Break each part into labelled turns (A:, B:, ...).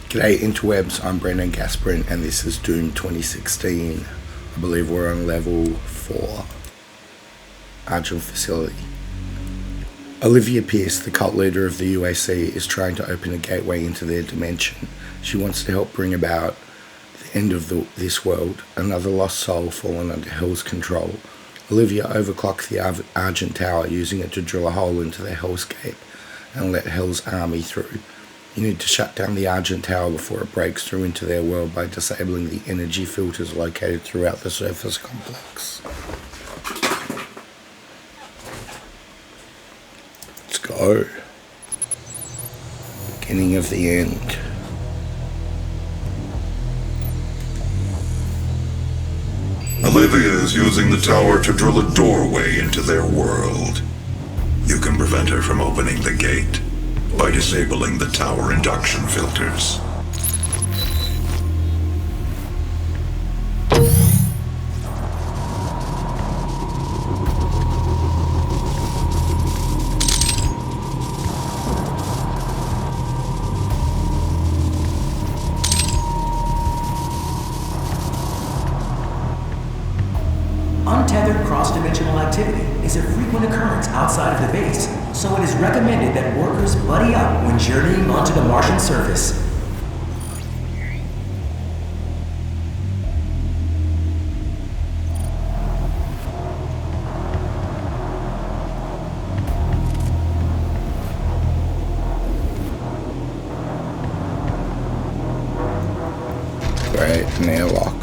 A: G'day interwebs, I'm Brendan Gasparin and this is Doom 2016. I believe we're on level 4. Argent Facility. Olivia Pierce, the cult leader of the UAC, is trying to open a gateway into their dimension. She wants to help bring about the end of this world, another lost soul fallen under Hell's control. Olivia overclocks the Argent Tower, using it to drill a hole into the hellscape and let Hell's army through. You need to shut down the Argent Tower before it breaks through into their world by disabling the energy filters located throughout the surface complex. Let's go. Beginning of the end.
B: Olivia is using the tower to drill a doorway into their world. You can prevent her from opening the gate by disabling the tower induction filters.
C: Untethered cross-dimensional activity is a frequent occurrence outside of the base, so it is recommended that workers buddy up when journeying onto the Martian surface.
A: Great, an airlock.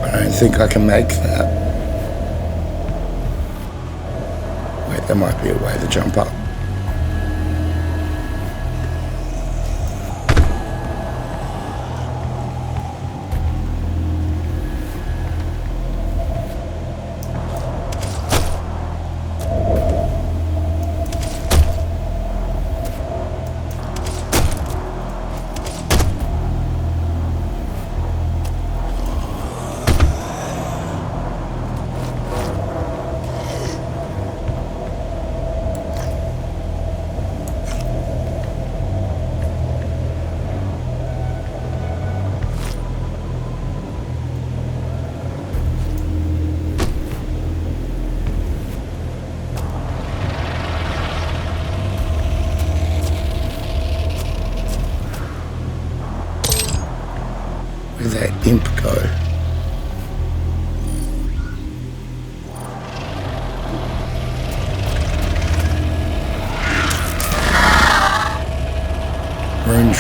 A: I don't think I can make that. Wait, there might be a way to jump up.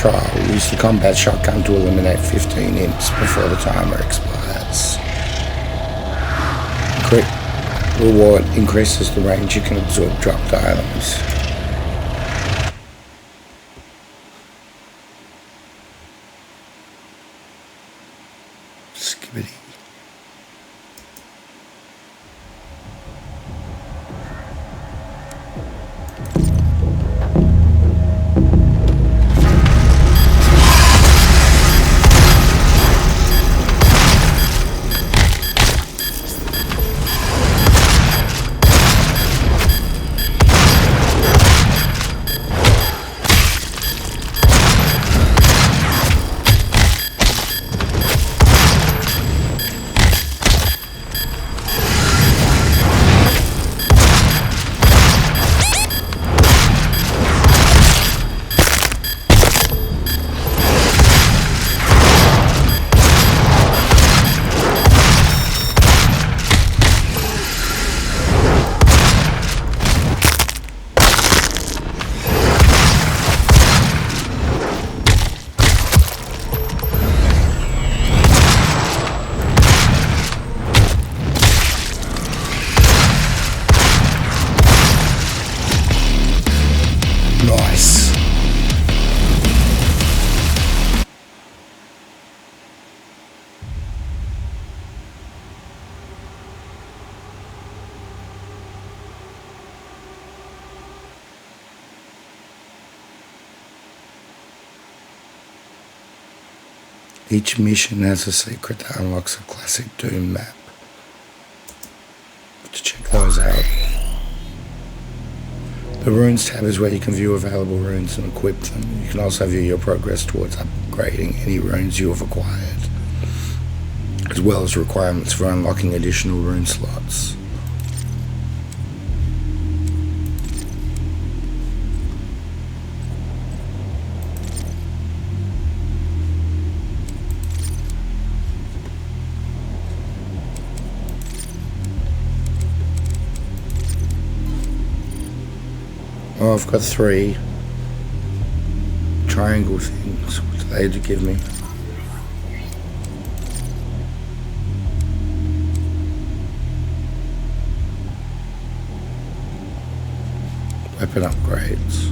A: trial, use the combat shotgun to eliminate 15 imps before the timer expires. Reward increases the range you can absorb dropped items. Skibbity. Nice. Each mission has a secret that unlocks a classic Doom map. To check those out. The Runes tab is where you can view available runes and equip them. You can also view your progress towards upgrading any runes you have acquired, as well as requirements for unlocking additional rune slots. Oh, I've got 3 triangle things. What do they give me? Weapon upgrades.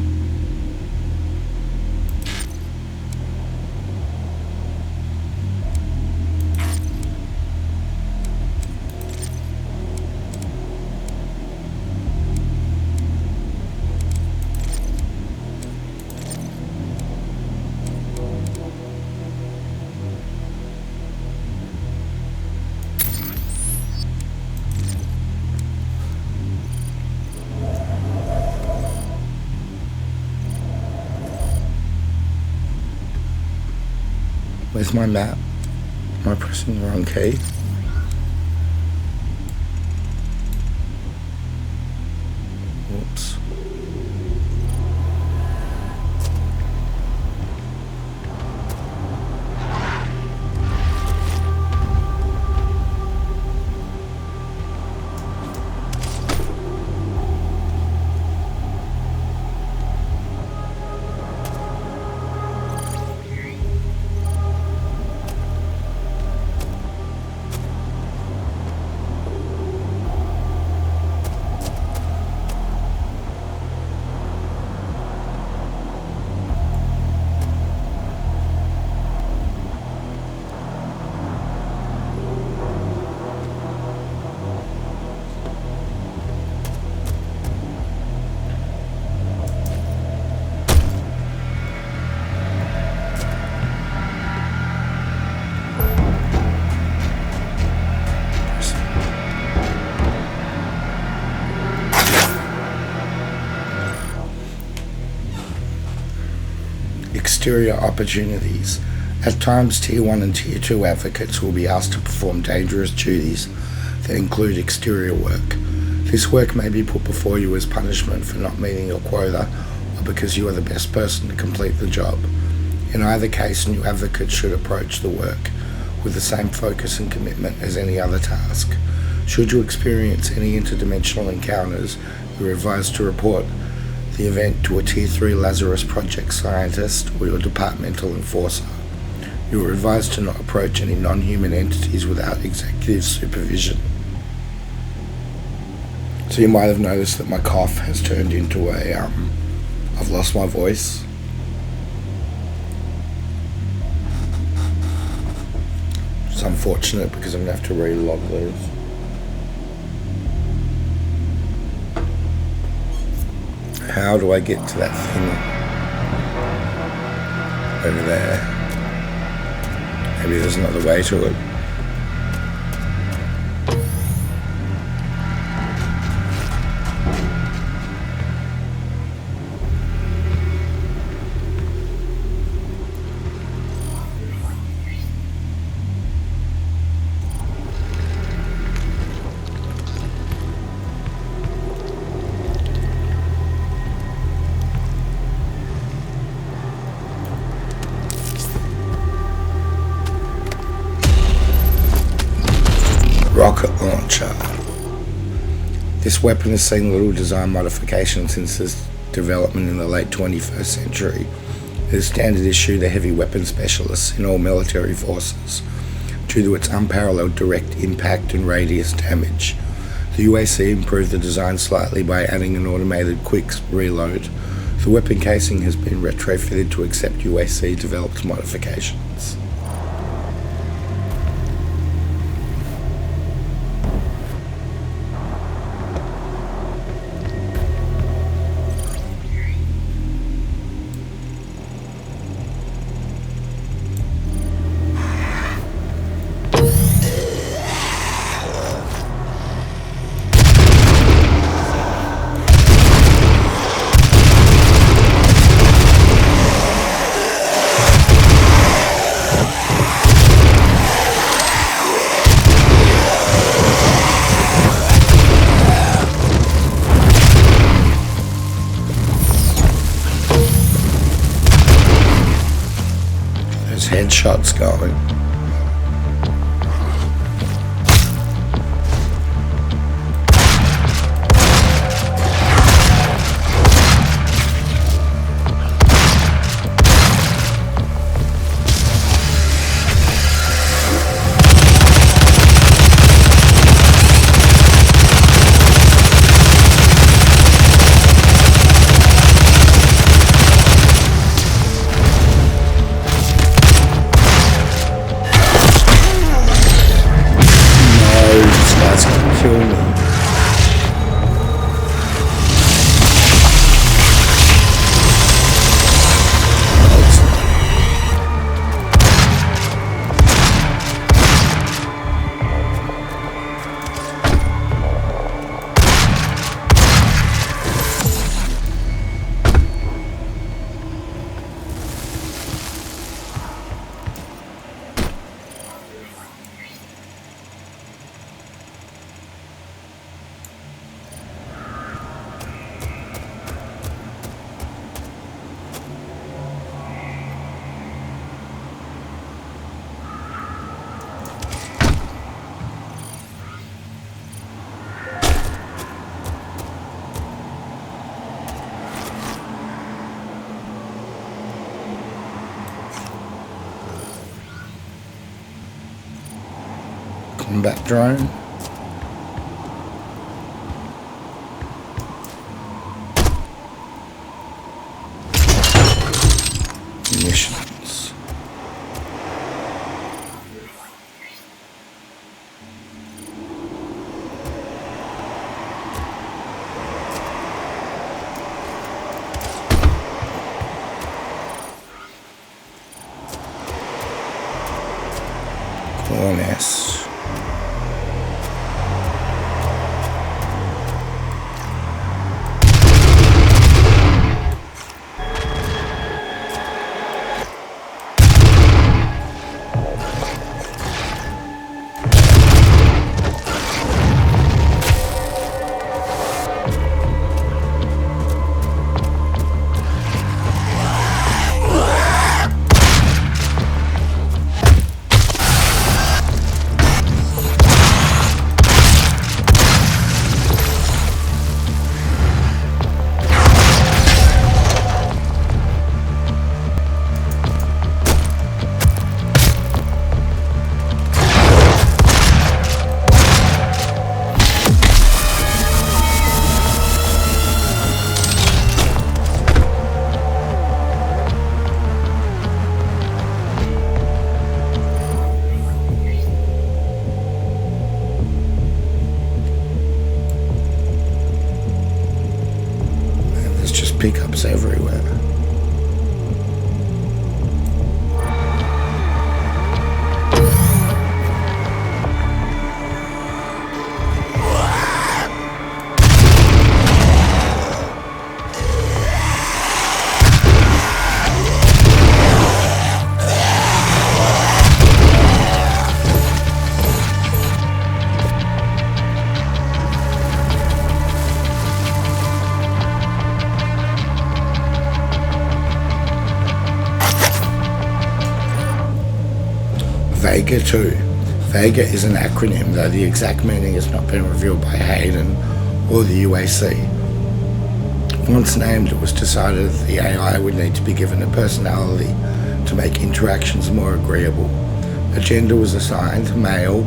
A: Where's my map? Am I pressing the wrong key? Whoops. Exterior opportunities. At times, Tier 1 and Tier 2 advocates will be asked to perform dangerous duties that include exterior work. This work may be put before you as punishment for not meeting your quota or because you are the best person to complete the job. In either case, new advocates should approach the work with the same focus and commitment as any other task. Should you experience any interdimensional encounters, you are advised to report the event to a Tier 3 Lazarus Project scientist or your departmental enforcer. You are advised to not approach any non-human entities without executive supervision. So you might have noticed that my cough has turned into I've lost my voice. It's unfortunate because I'm going to have to re-log those. How do I get to that thing over there? Maybe there's another way to it. Rocket launcher. This weapon has seen little design modification since its development in the late 21st century. It is standard issue to heavy weapon specialists in all military forces due to its unparalleled direct impact and radius damage. The UAC improved the design slightly by adding an automated quick reload. The weapon casing has been retrofitted to accept UAC developed modifications. Headshots going. Kill me. Combat drone. Munitions. Corness. pickups everywhere. Vega 2. Vega is an acronym, though the exact meaning has not been revealed by Hayden or the UAC. Once named, it was decided that the AI would need to be given a personality to make interactions more agreeable. A gender was assigned, male,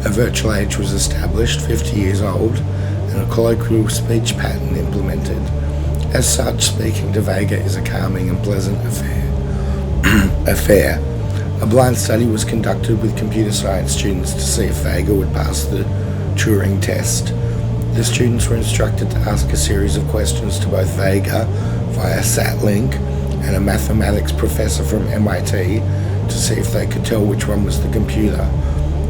A: a virtual age was established, 50 years old, and a colloquial speech pattern implemented. As such, speaking to Vega is a calming and pleasant affair. A blind study was conducted with computer science students to see if Vega would pass the Turing test. The students were instructed to ask a series of questions to both Vega via SatLink and a mathematics professor from MIT to see if they could tell which one was the computer.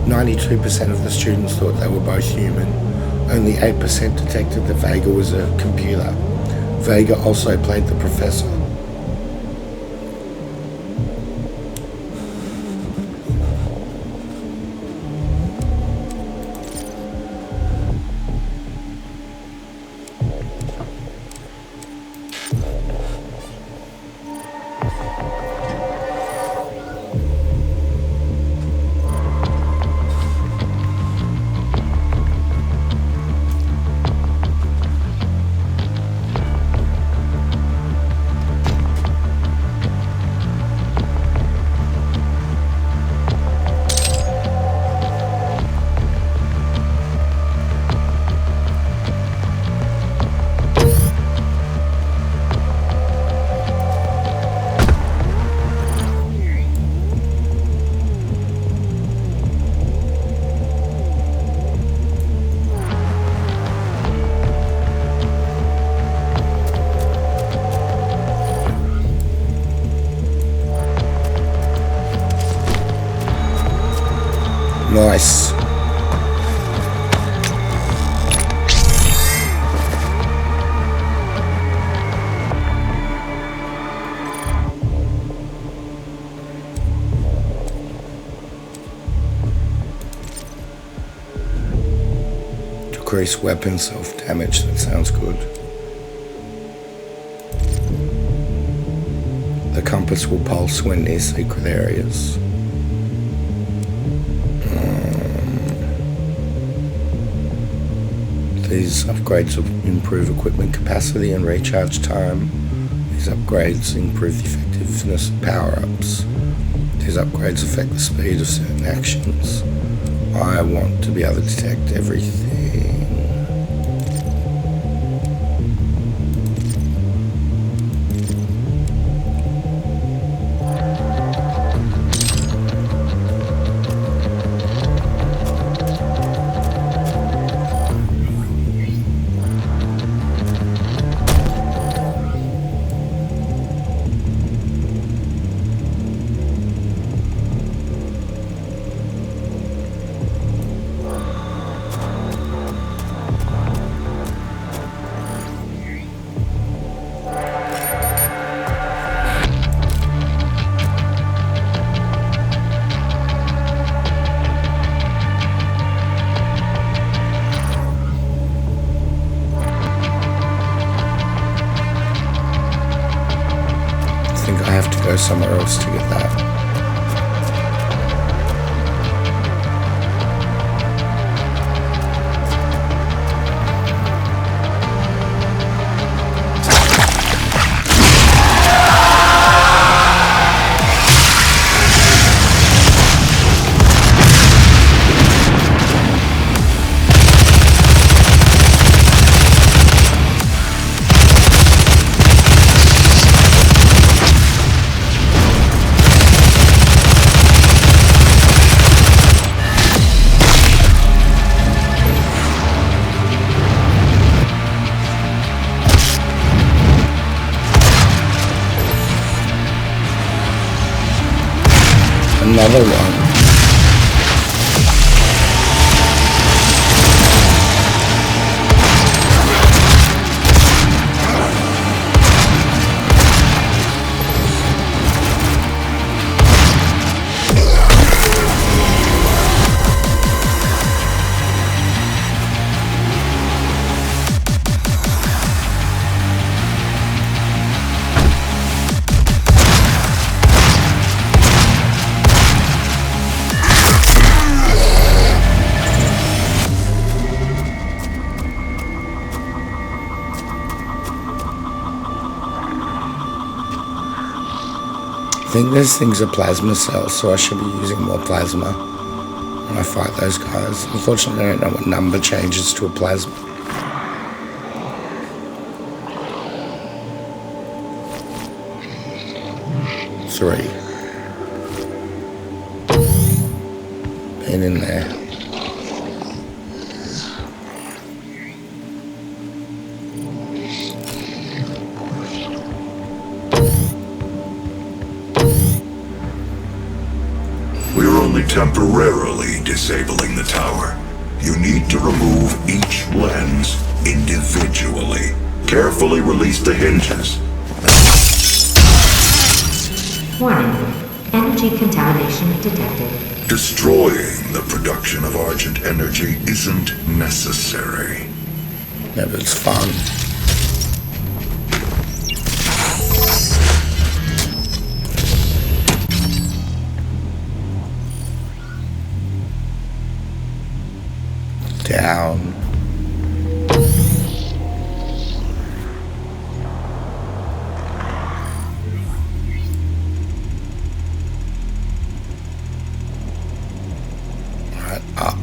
A: 92% of the students thought they were both human. Only 8% detected that Vega was a computer. Vega also played the professor. Nice. Decrease weapon self-damage, that sounds good. The compass will pulse when near secret areas. These upgrades will improve equipment capacity and recharge time. These upgrades improve the effectiveness of power-ups. These upgrades affect the speed of certain actions. I want to be able to detect everything. I have to go somewhere else to get that. another one. I think this thing's a plasma cell, so I should be using more plasma when I fight those guys. Unfortunately, I don't know what number changes to a plasma. Three. Been in there.
B: Temporarily disabling the tower. You need to remove each lens individually. Carefully release the hinges.
D: Warning. Energy contamination detected.
B: Destroying the production of Argent energy isn't necessary.
A: Yeah, but it's fun. Down. Right, up.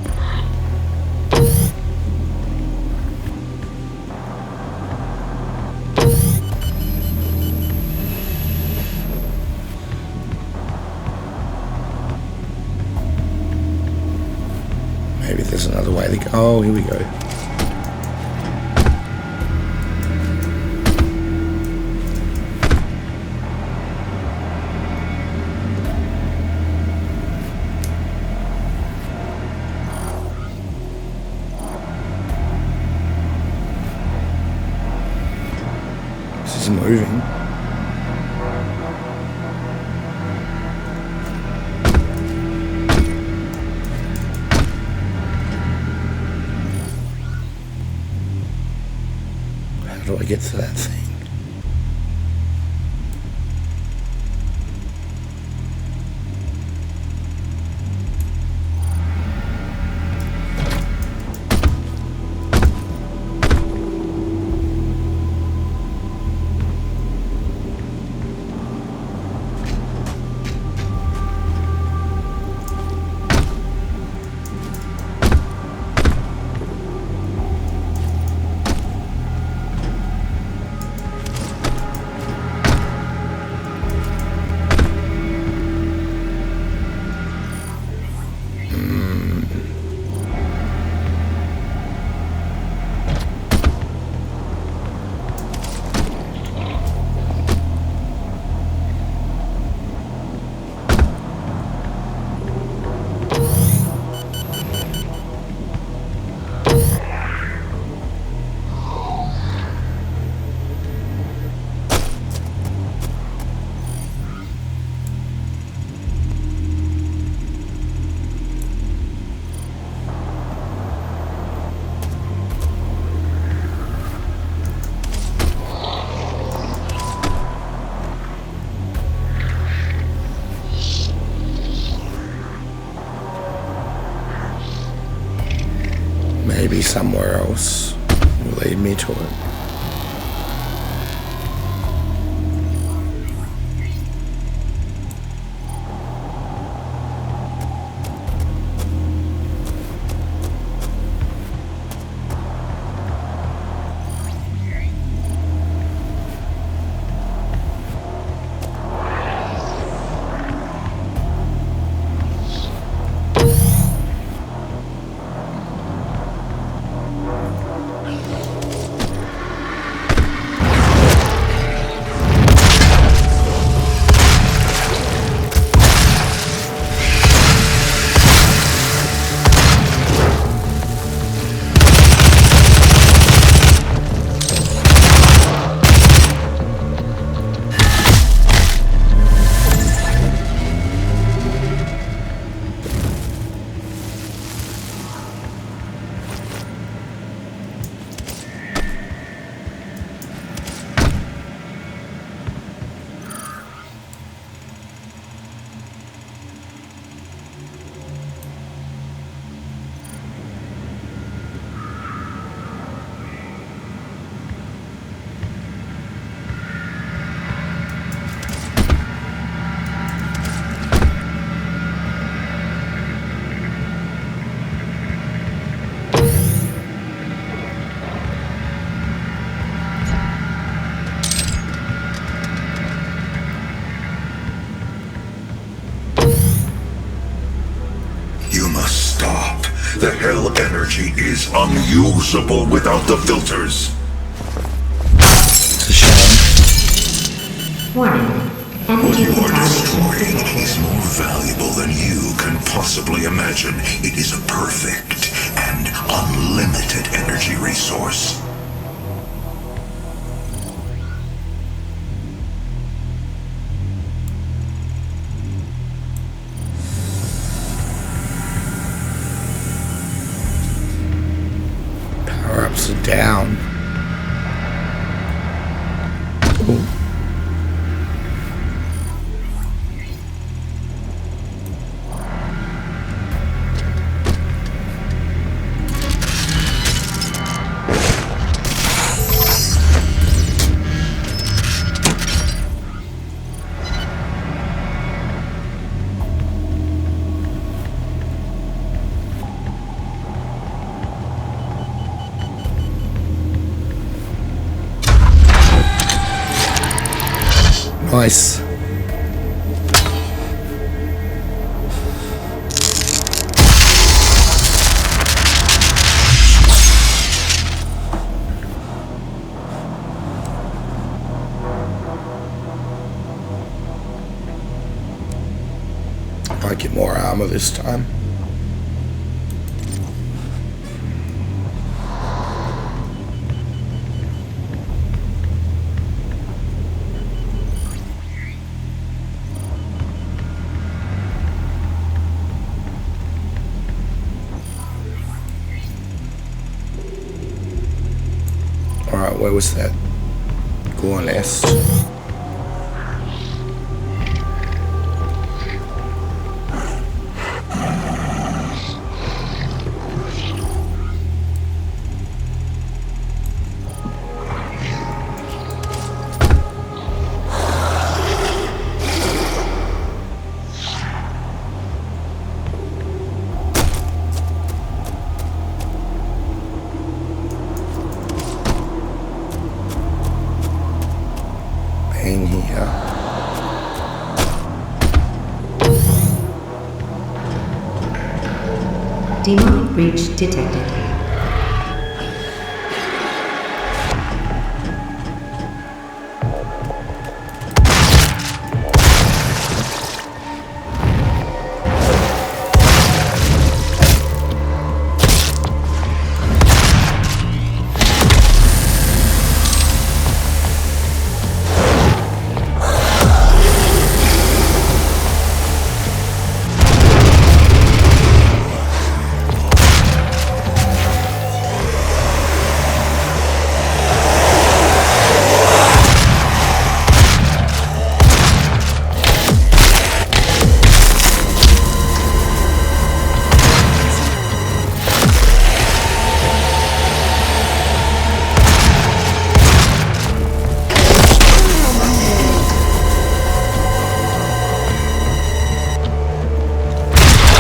A: Maybe there's another way to go. Oh, here we go. This is moving. How do I get to that thing? Maybe somewhere else will lead me to it.
B: The hell energy is unusable without the filters.
A: It's a shame.
D: Warning.
B: What
D: Energy
B: you are
D: contamination
B: destroying
D: detected.
B: is more valuable than you can possibly imagine. It is a perfect and unlimited energy resource.
A: Power-ups are down. Ooh. Nice. Might get more armor this time. Alright, where was that? Go on last. In here.
D: Demonic breach detected.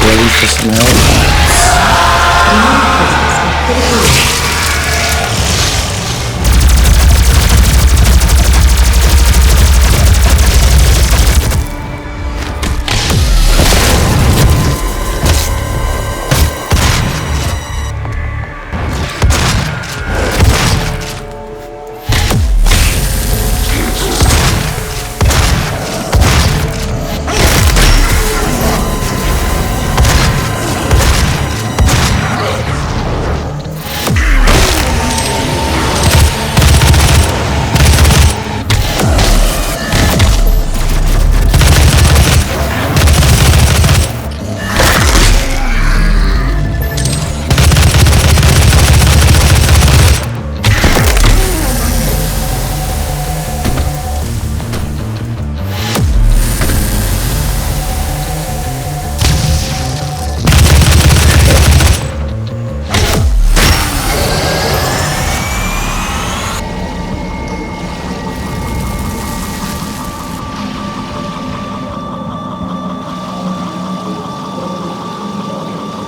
D: Ready for some help?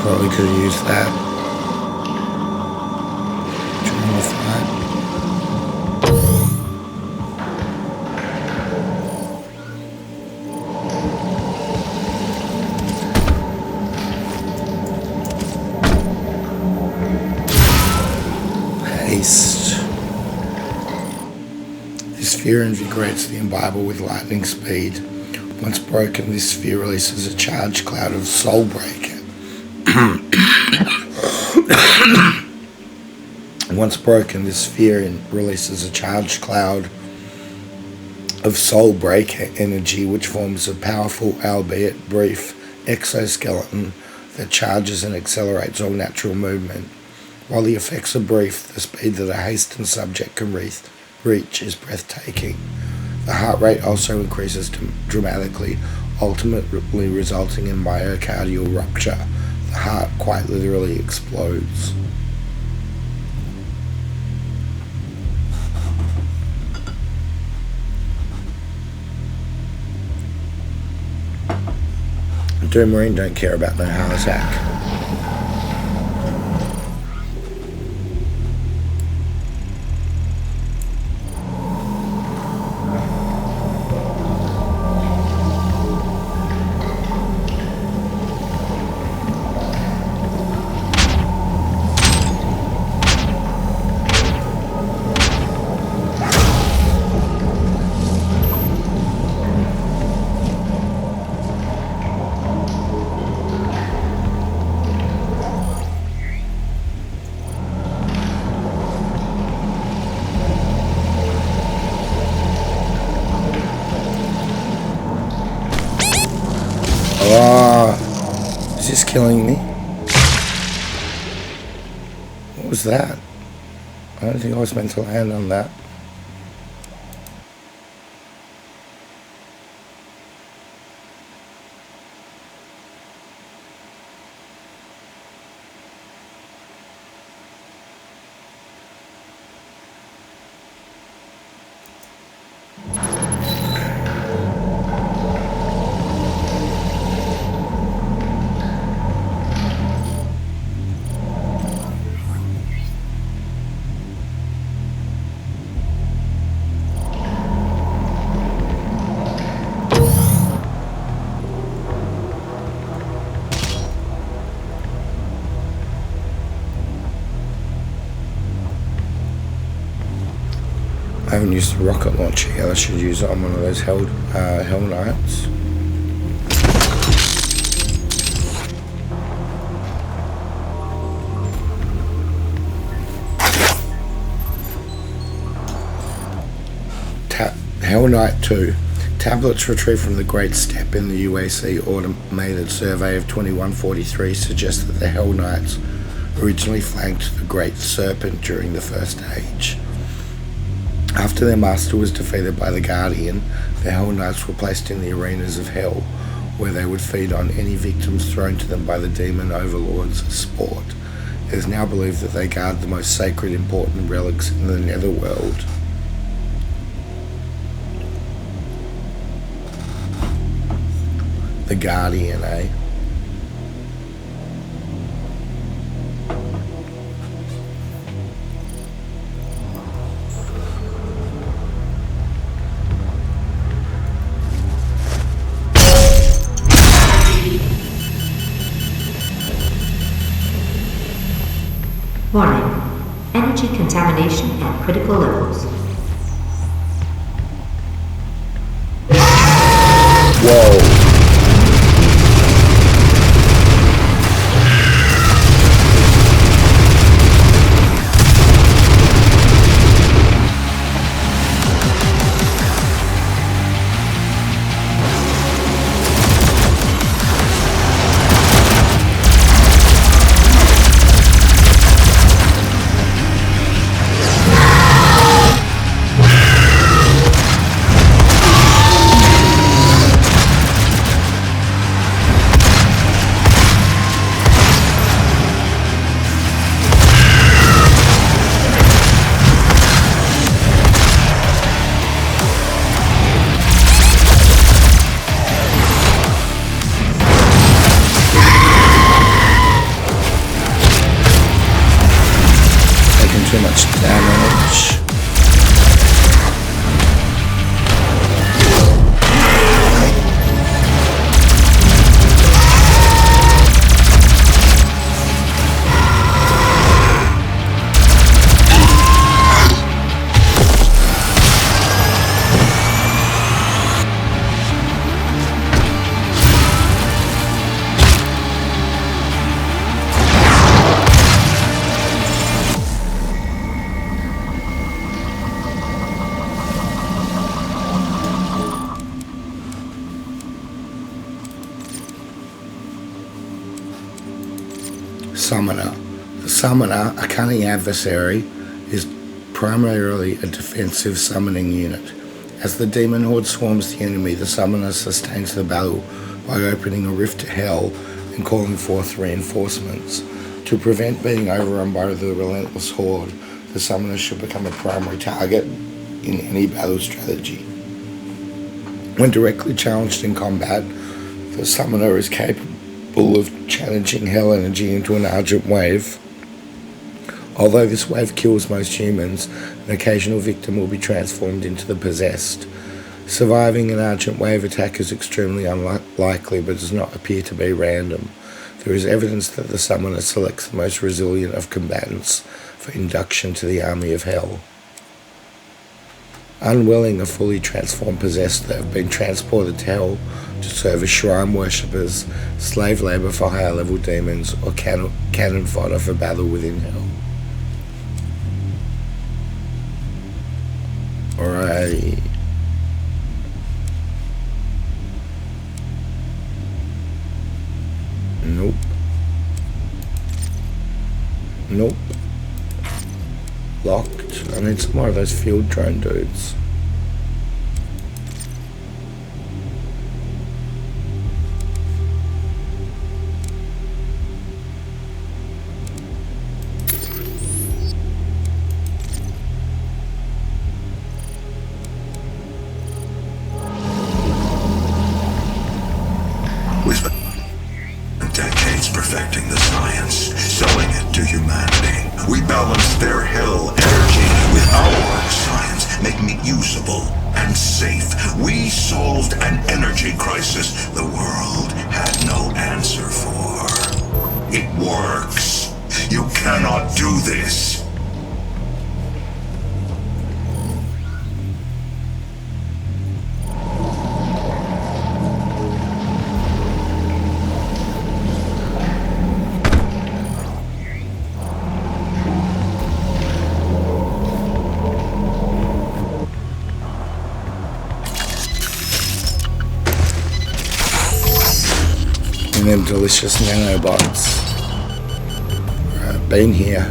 D: Probably could have used that. Trying with that.
A: haste. This sphere invigorates the imbiber with lightning speed. Once broken, this sphere releases a charged cloud of soul breaker. Once broken, this sphere releases a charged cloud of soul breaker energy, which forms a powerful, albeit brief, exoskeleton that charges and accelerates all natural movement. While the effects are brief, the speed that a hastened subject can reach is breathtaking. The heart rate also increases dramatically, ultimately resulting in myocardial rupture. The heart quite literally explodes. Doom Marine don't care about no heart attack. Is this killing me? What was that? I don't think I was meant to land on that. I haven't used the rocket launcher yet. I should use it on one of those Hell Knights. Hell Knight 2. Tablets retrieved from the Great Step in the UAC automated survey of 2143 suggest that the Hell Knights originally flanked the Great Serpent during the First Age. After their master was defeated by the Guardian, the Hell Knights were placed in the arenas of Hell, where they would feed on any victims thrown to them by the demon overlords as sport. It is now believed that they guard the most sacred, important relics in the netherworld. The Guardian, eh?
D: Warning. Energy contamination at critical levels.
A: Whoa. Too much damage. Summoner. The Summoner, a cunning adversary, is primarily a defensive summoning unit. As the demon horde swarms the enemy, the Summoner sustains the battle by opening a rift to hell and calling forth reinforcements. To prevent being overrun by the relentless horde, the Summoner should become a primary target in any battle strategy. When directly challenged in combat, the Summoner is capable of challenging hell energy into an Argent wave. Although this wave kills most humans, an occasional victim will be transformed into the possessed. Surviving an Argent wave attack is extremely unlikely, but does not appear to be random. There is evidence that the Summoner selects the most resilient of combatants for induction to the army of hell. Unwilling of fully transformed possessed that have been transported to hell to serve as shrine worshippers, slave labour for higher level demons, or cannon fodder for battle within hell. Alright. Nope. Nope. Locked. I need some more of those field drone dudes.
B: We spent decades perfecting the science, selling it to humanity. We balanced their hell energy with our science, making it usable and safe. We solved an energy crisis the world had no answer for. It works. You cannot do this.
A: And them delicious nanobots. Alright, been here.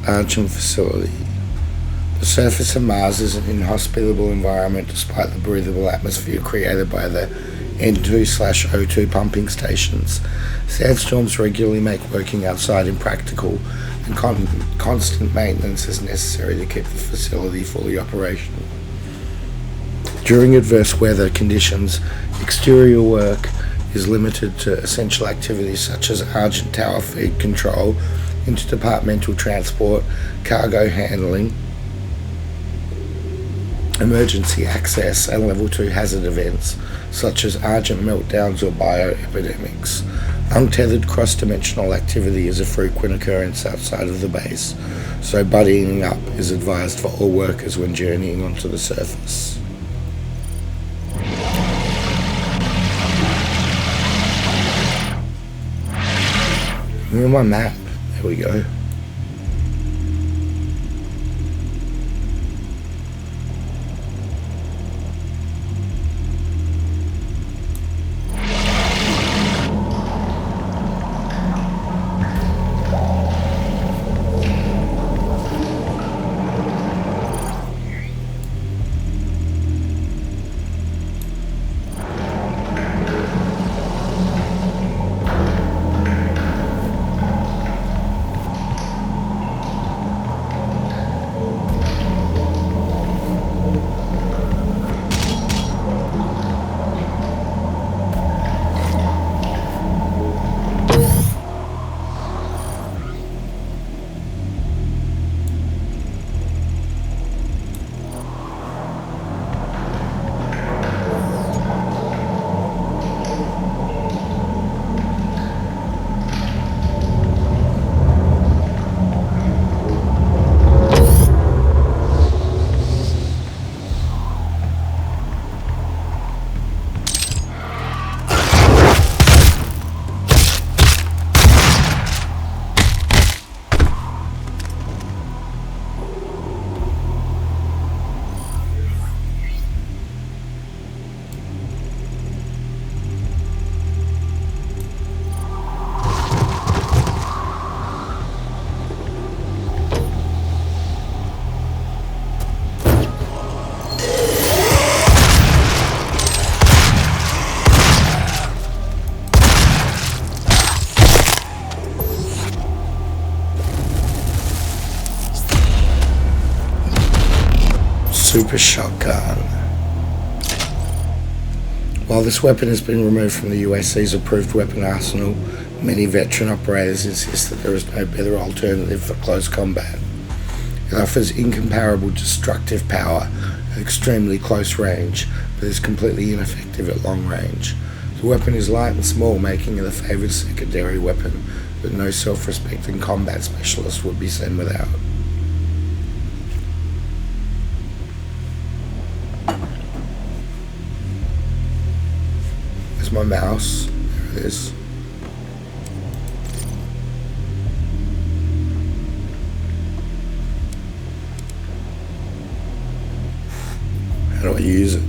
A: Argent facility. The surface of Mars is an inhospitable environment despite the breathable atmosphere created by the N2/O2 pumping stations. Sandstorms regularly make working outside impractical, and constant maintenance is necessary to keep the facility fully operational. During adverse weather conditions, exterior work is limited to essential activities such as Argent Tower feed control, interdepartmental transport, cargo handling, emergency access, and level 2 hazard events such as Argent meltdowns or bioepidemics. Untethered cross-dimensional activity is a frequent occurrence outside of the base, so buddying up is advised for all workers when journeying onto the surface. Here's my map. There we go. super shotgun. While this weapon has been removed from the USC's approved weapon arsenal, many veteran operators insist that there is no better alternative for close combat. It offers incomparable destructive power at extremely close range, but is completely ineffective at long range. The weapon is light and small, making it a favoured secondary weapon that no self-respecting combat specialist would be sent without. There's my mouse. There it is. How do I use it?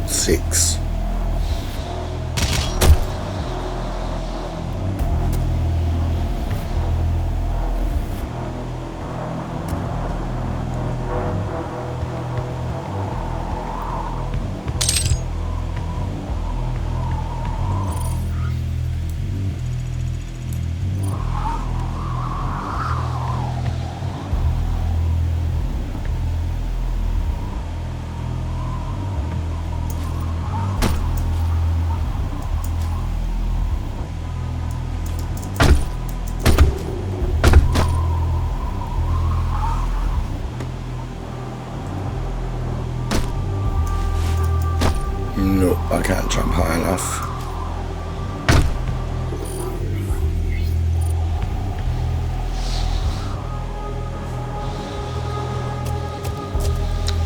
A: Six. Nope, I can't jump high enough.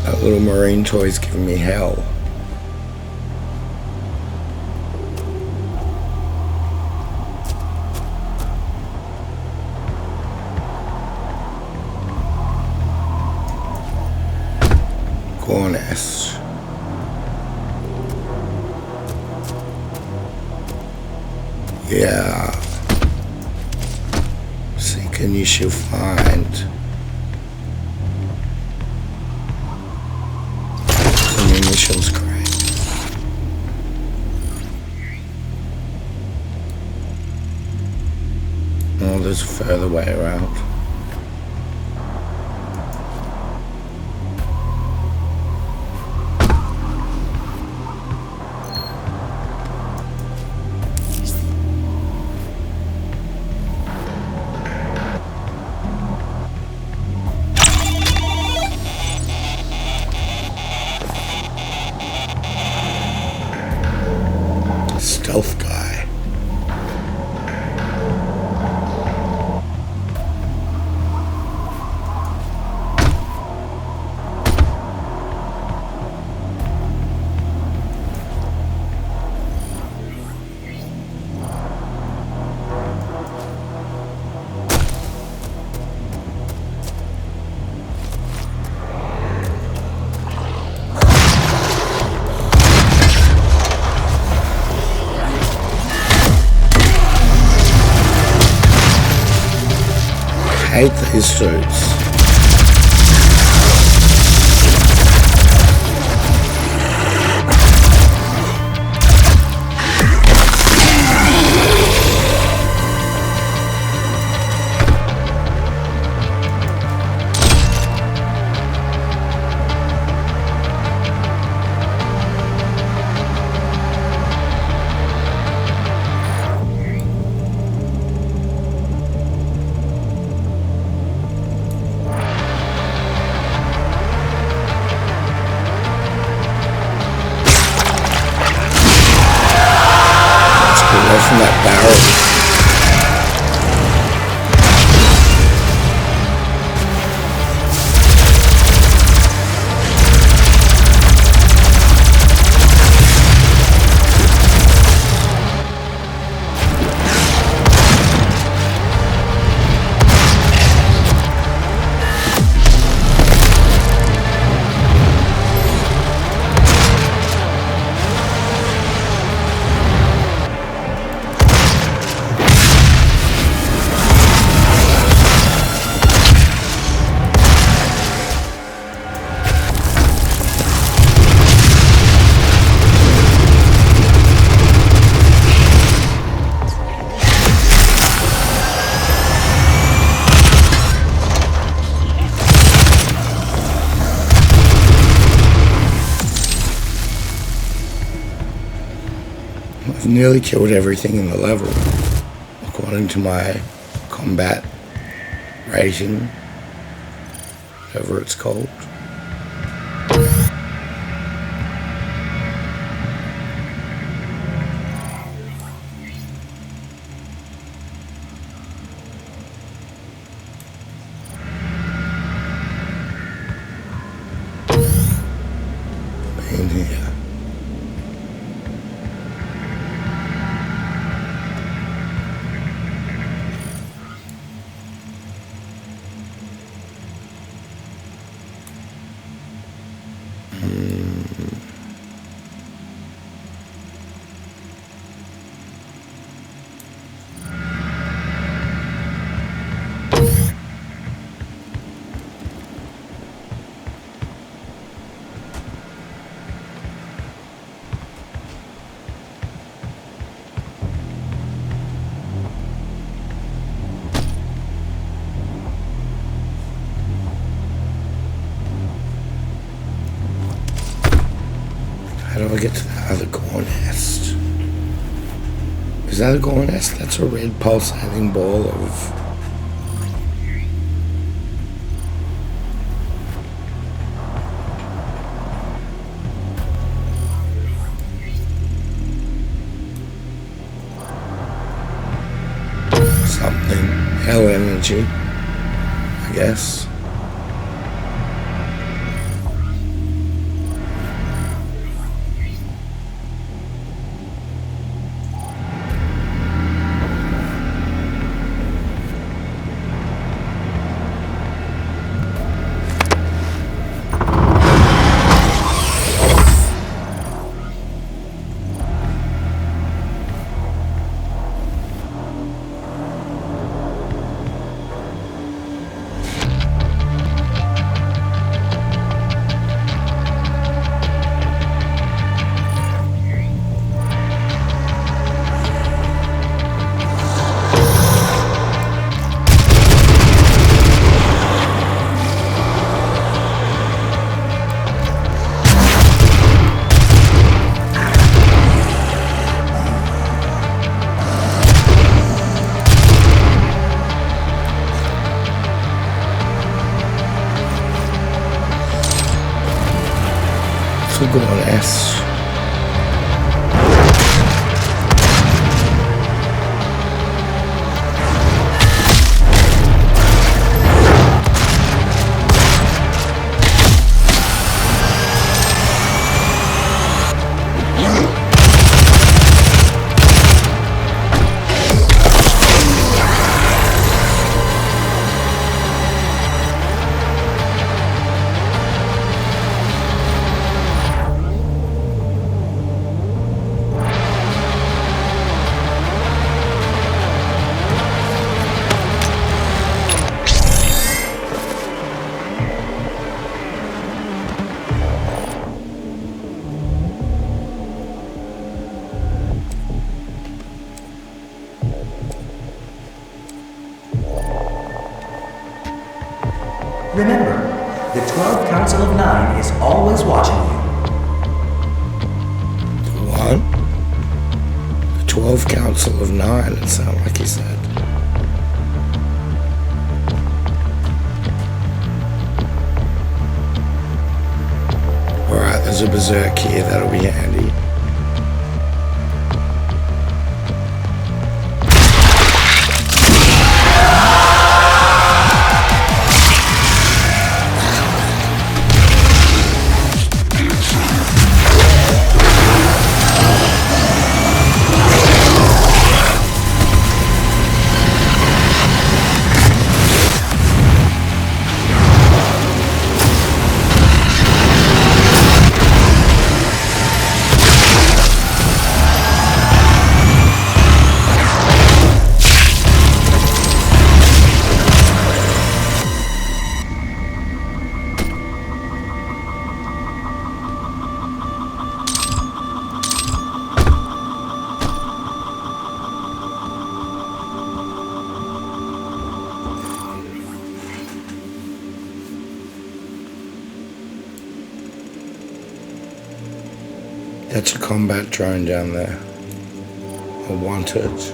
A: That little marine toy's giving me hell. Gorness. Yeah. Seek and you shall find. The munitions crate. Oh, there's a further way around. Stealth guy. Hate these suits. From that barrel. nearly killed everything in the level, according to my combat rating, whatever it's called. In here. How do I get to the other gore nest? Is that a gore nest? That's a red pulsating ball of... something. Hell energy, I guess. We'll go on S.
C: Remember, the 12 Council of Nine is always watching you.
A: What? The 12 Council of Nine, it sounded like he said. Alright, there's a berserk here, that'll be handy. That's a combat drone down there. I want it.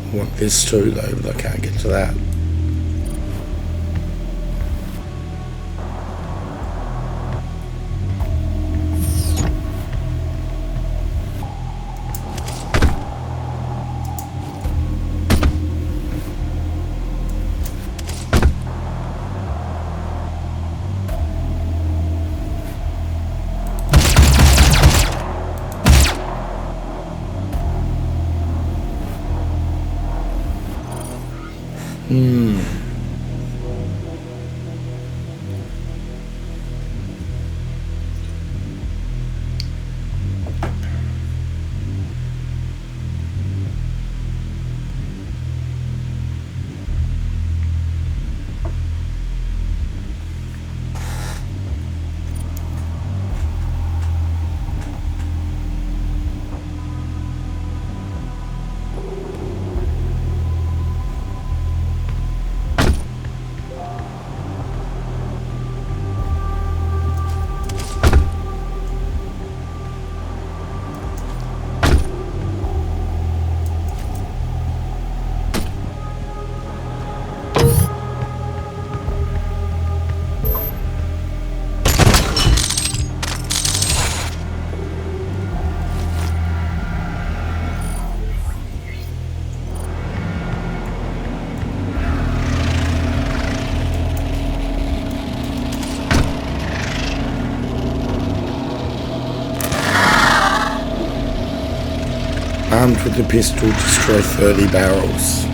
A: I want this too though, but I can't get to that. Armed with the pistol, destroy 30 barrels.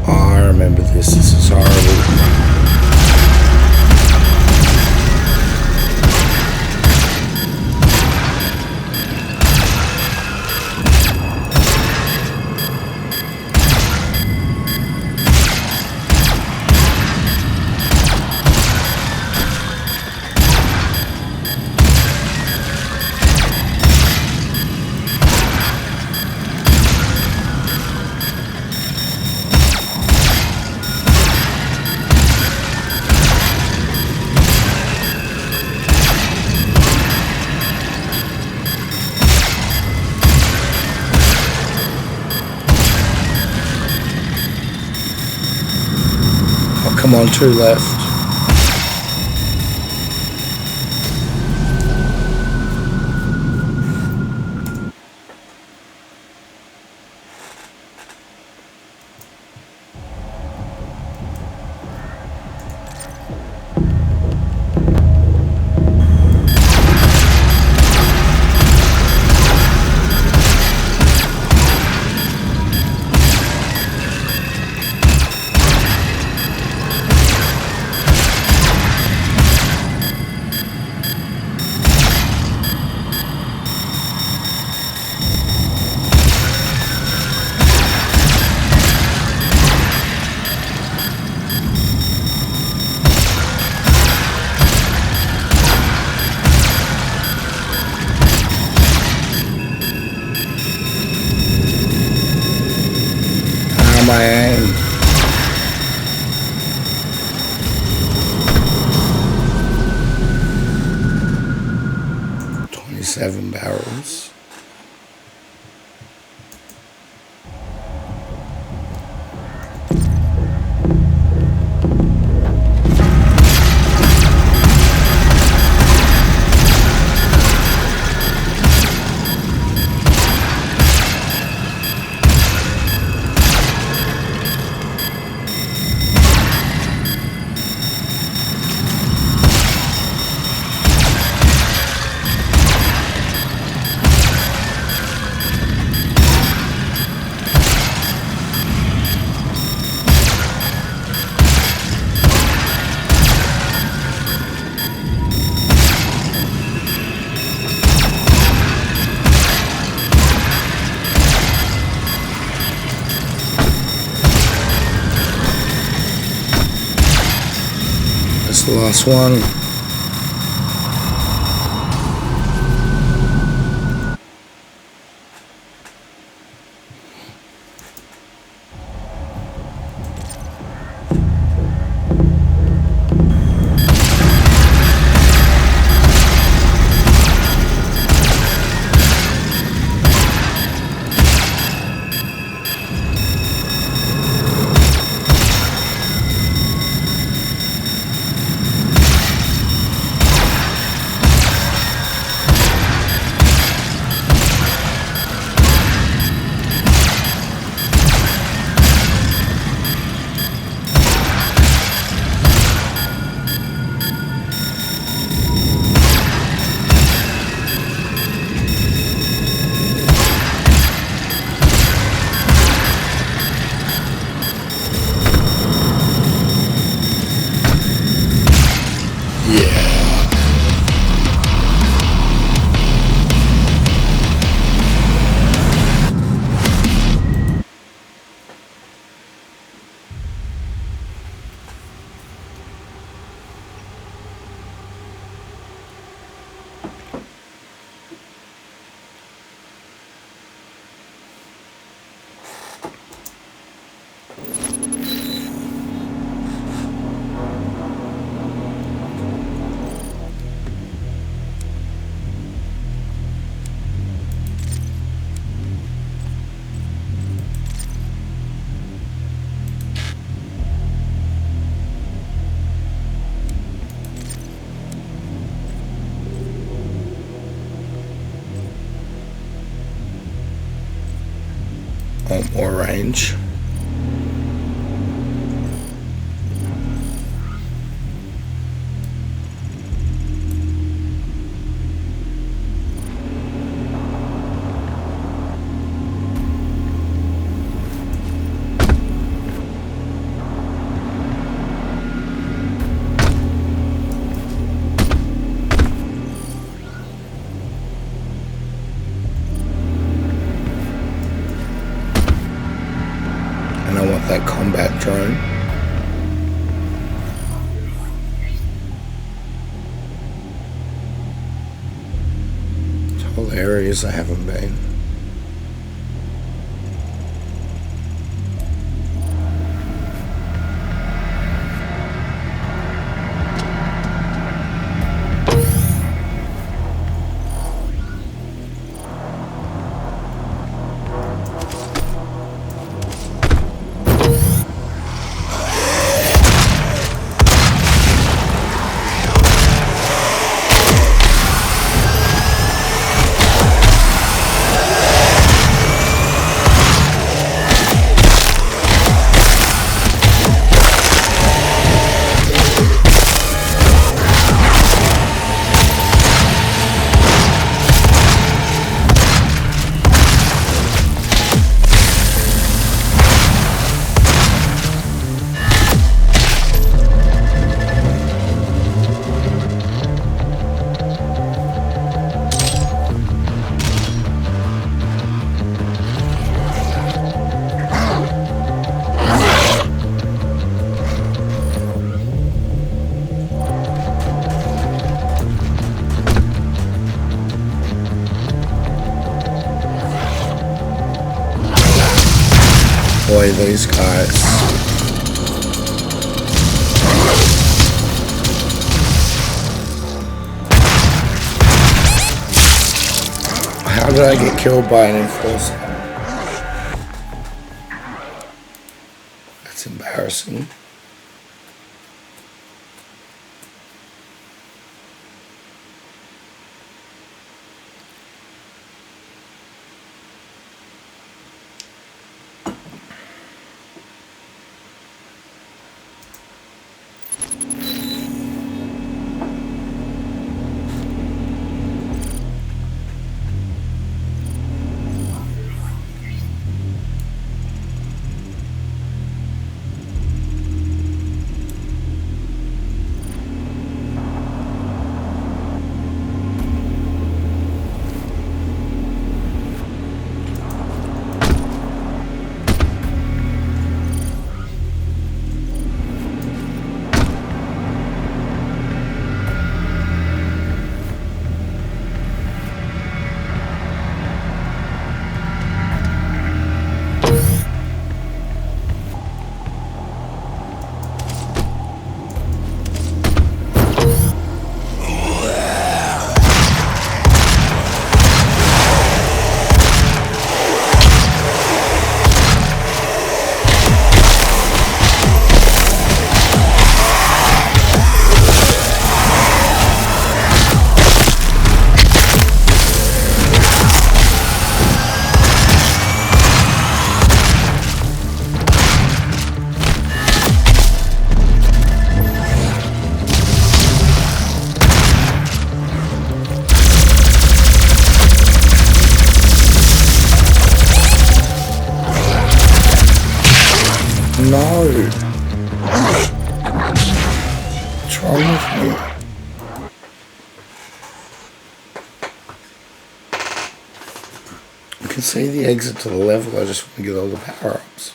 A: Oh, I remember this. This is horrible. Come on, two left. My aim. 7 barrels. That's the last one. More range. That combat drone. Whole areas I haven't been. Boy, these guys. How did I get killed by an enforcer? That's embarrassing. No. What's wrong with me? I can see the exit to the level, I just want to get all the power-ups.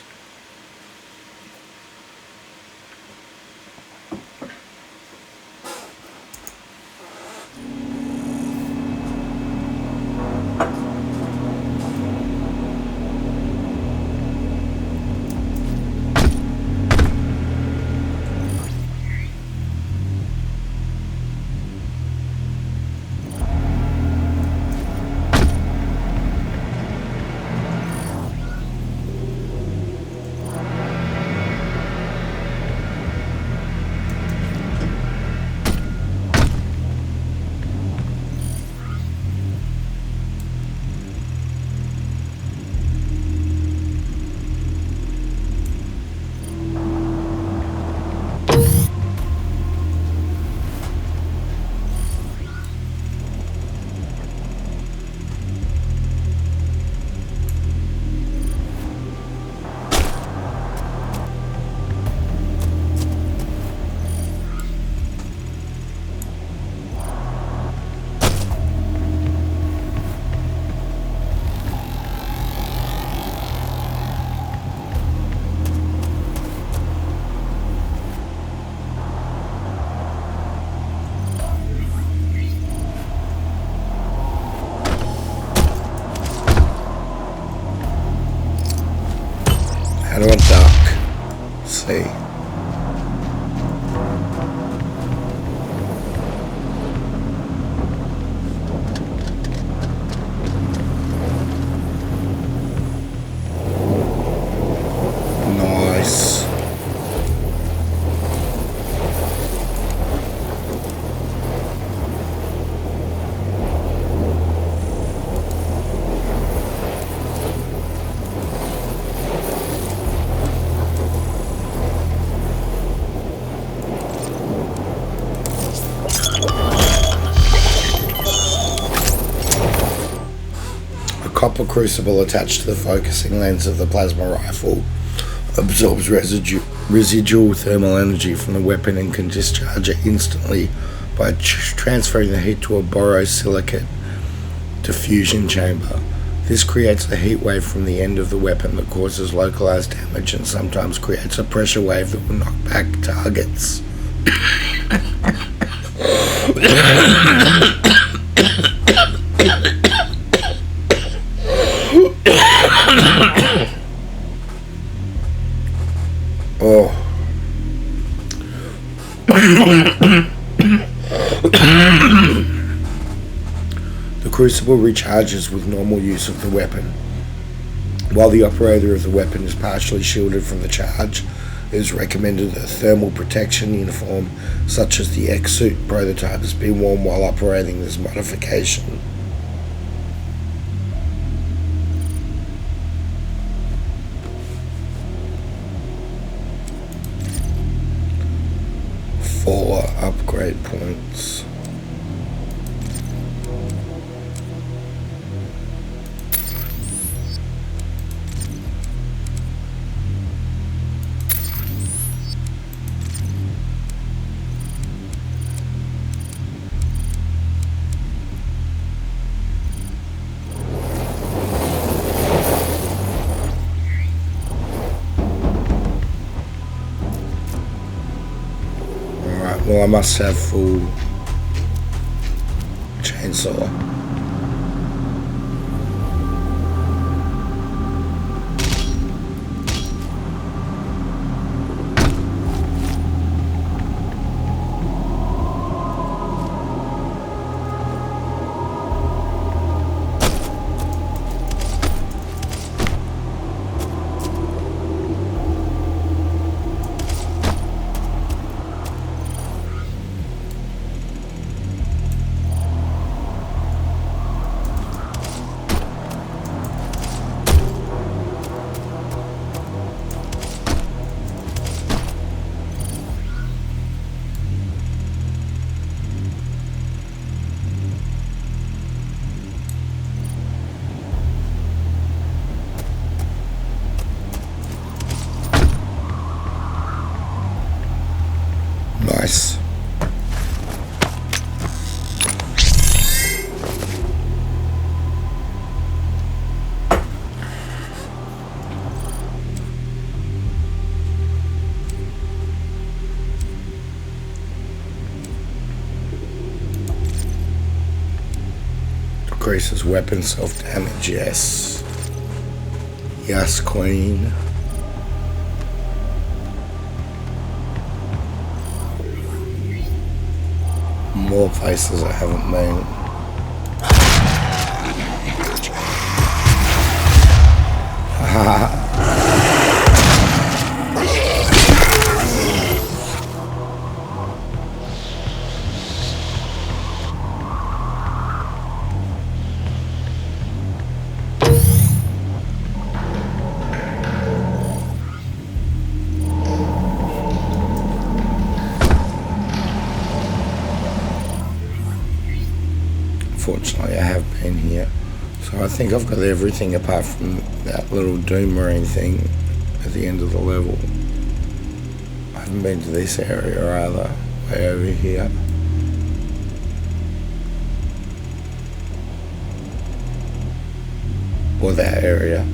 A: How do I duck? See. Nice. Copper crucible attached to the focusing lens of the plasma rifle absorbs residual thermal energy from the weapon and can discharge it instantly by transferring the heat to a borosilicate diffusion chamber. This creates a heat wave from the end of the weapon that causes localized damage and sometimes creates a pressure wave that will knock back targets. Oh. The crucible recharges with normal use of the weapon. While the operator of the weapon is partially shielded from the charge, it is recommended that a thermal protection uniform such as the X-suit prototypes be worn while operating this modification. Four upgrade points. Well, I must have full chainsaw. Nice. Decreases weapon self-damage, yes. Yes, queen. More places I haven't been. Fortunately, I have been here, so I think I've got everything apart from that little Doom Marine thing at the end of the level. I haven't been to this area either, way over here. Or that area.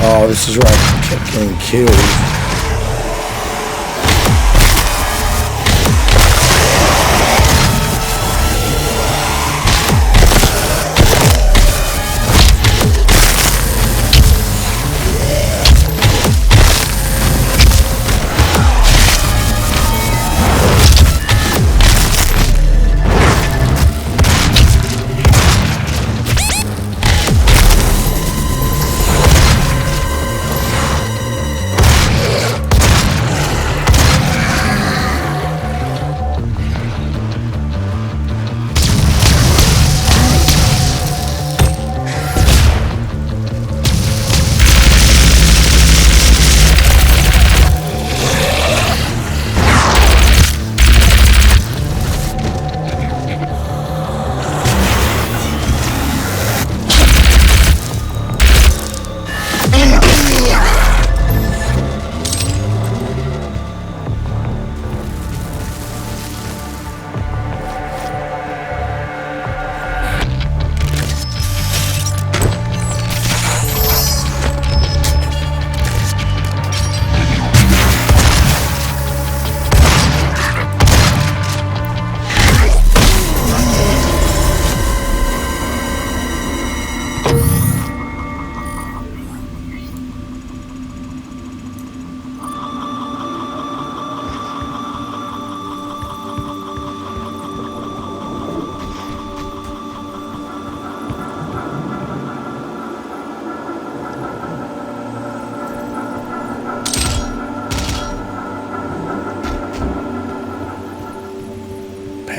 A: Oh, this is where I kept getting killed.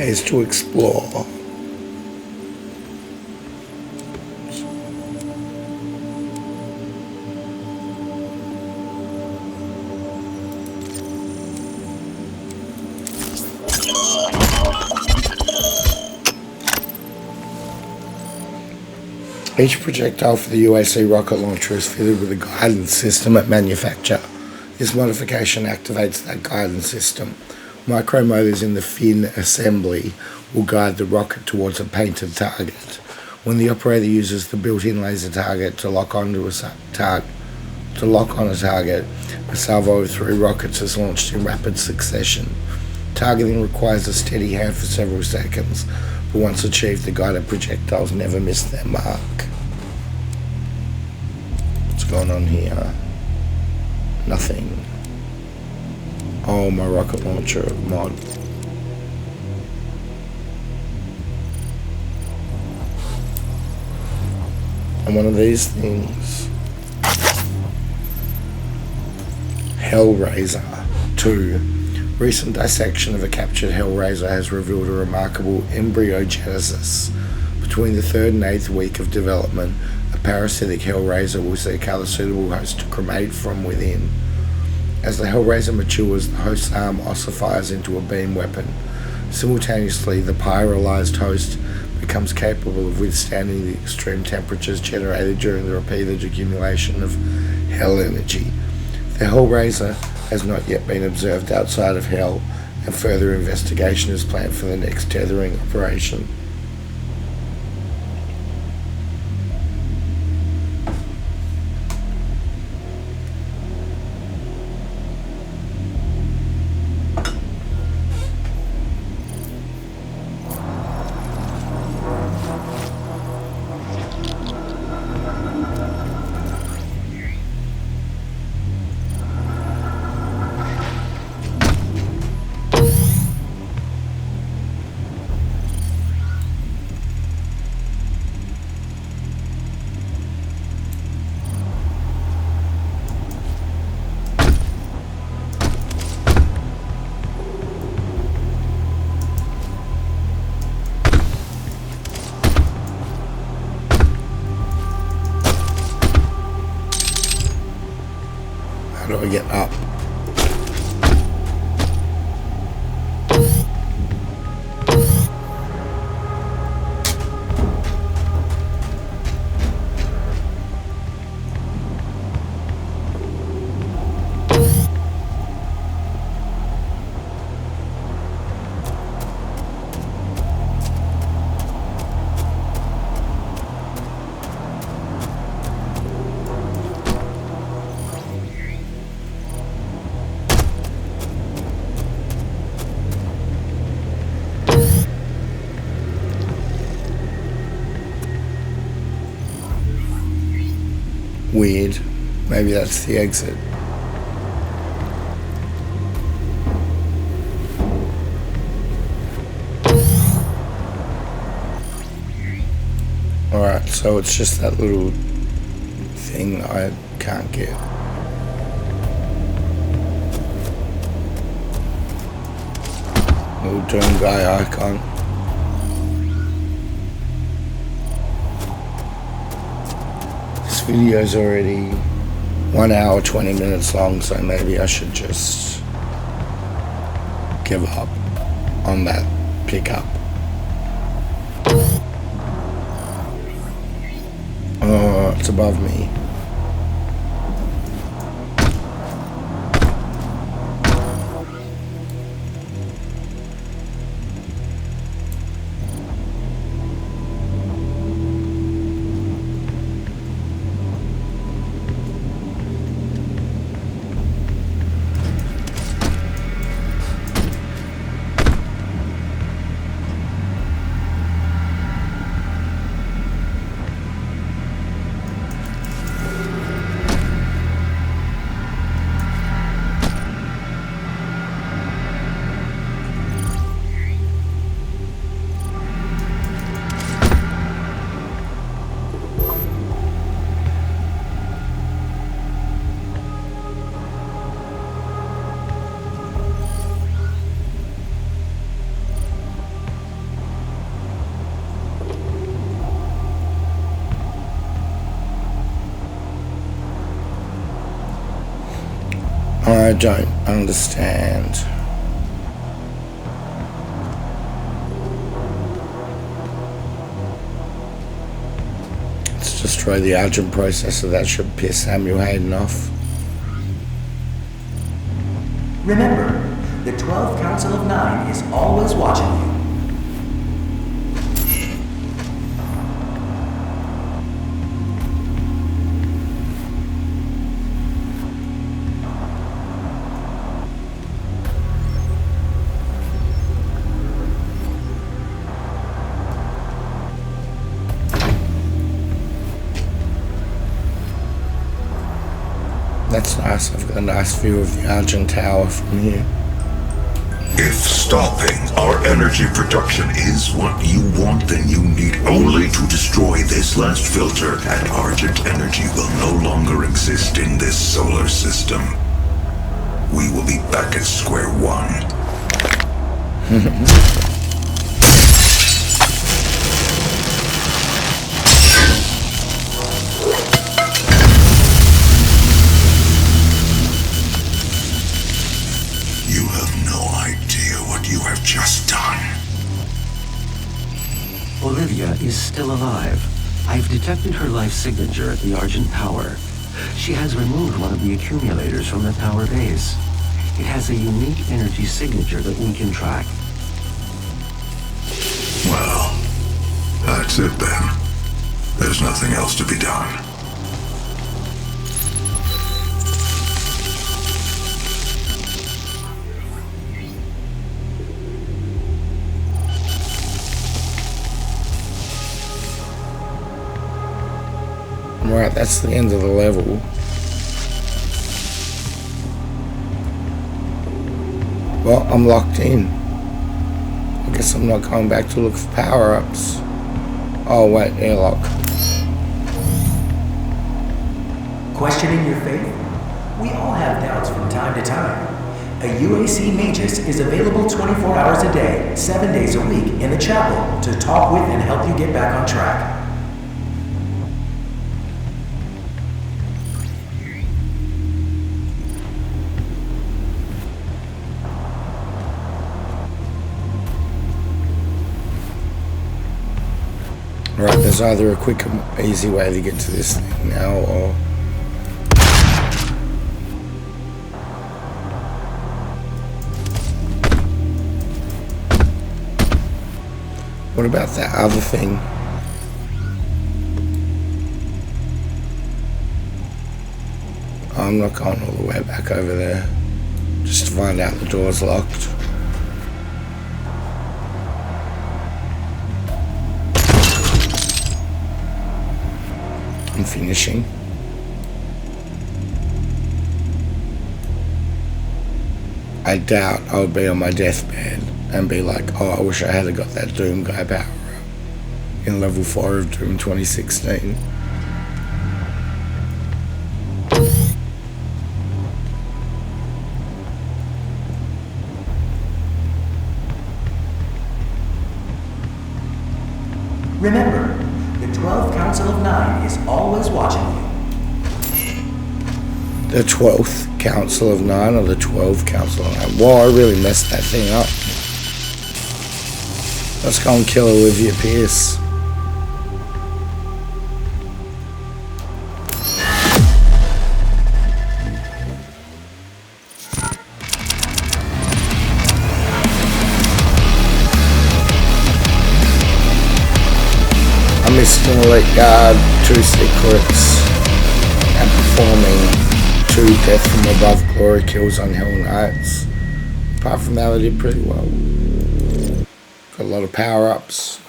A: is to explore. Each projectile for the UAC rocket launcher is fitted with a guidance system at manufacture. This modification activates that guidance system. Micromotors in the fin assembly will guide the rocket towards a painted target. When the operator uses the built-in laser target to lock on a target, a salvo of 3 rockets is launched in rapid succession. Targeting requires a steady hand for several seconds, but once achieved, the guided projectiles never miss their mark. What's going on here? Nothing. Oh, my rocket launcher mod. And one of these things. Hellraiser 2. Recent dissection of a captured Hellraiser has revealed a remarkable embryogenesis. Between the 3rd and 8th week of development, a parasitic Hellraiser will seek out a suitable host to cremate from within. As the Hellraiser matures, the host's arm ossifies into a beam weapon. Simultaneously, the pyrolyzed host becomes capable of withstanding the extreme temperatures generated during the repeated accumulation of Hell energy. The Hellraiser has not yet been observed outside of Hell, and further investigation is planned for the next tethering operation. How do I get up? Weird. Maybe that's the exit. Alright, so it's just that little thing that I can't get. Little Doom guy icon. This video's already 1 hour 20 minutes long, so maybe I should just give up on that pickup. Oh, it's above me. I don't understand. Let's destroy the Argent processor. That should piss Samuel Hayden off.
C: Remember, the 12 Council of 9 is always watching you.
A: That's nice. I've got a nice view of the Argent Tower from here.
B: If stopping our energy production is what you want, then you need only to destroy this last filter, and Argent energy will no longer exist in this solar system. We will be back at square one. You have no idea what you have just done.
E: Olivia is still alive. I've detected her life signature at the Argent Tower. She has removed one of the accumulators from the tower base. It has a unique energy signature that we can track.
B: Well, that's it then. There's nothing else to be done.
A: Right, that's the end of the level. Well, I'm locked in. I guess I'm not going back to look for power-ups. Oh wait, airlock.
C: Questioning your faith? We all have doubts from time to time. A UAC Magus is available 24 hours a day, 7 days a week in the chapel to talk with and help you get back on track.
A: Right, there's either a quick and easy way to get to this thing now, or... What about that other thing? I'm not going all the way back over there, just to find out the door's locked. I'm finishing. I doubt I would be on my deathbed and be like, oh, I wish I had got that Doom guy power up in level 4 of Doom 2016.
C: Remember, the 12 Council of 9 is always watching you.
A: The 12th Council of 9 or the 12th Council of 9? Whoa, I really messed that thing up. Let's go and kill Olivia Pierce. I missed an elite guard, 2 secrets, and performing 2 death from above glory kills on Hell Knights. Apart from that, I did pretty well. Got a lot of power-ups.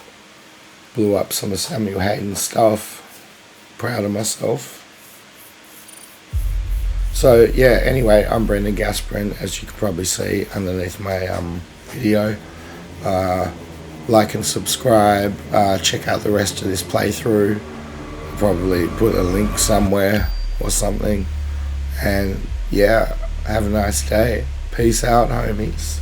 A: Blew up some of Samuel Hayden's stuff. Proud of myself. So yeah, anyway, I'm Brendan Gasparin, as you can probably see underneath my video. Like and subscribe. Check out the rest of this playthrough. Probably put a link somewhere or something. And yeah, have a nice day. Peace out, homies.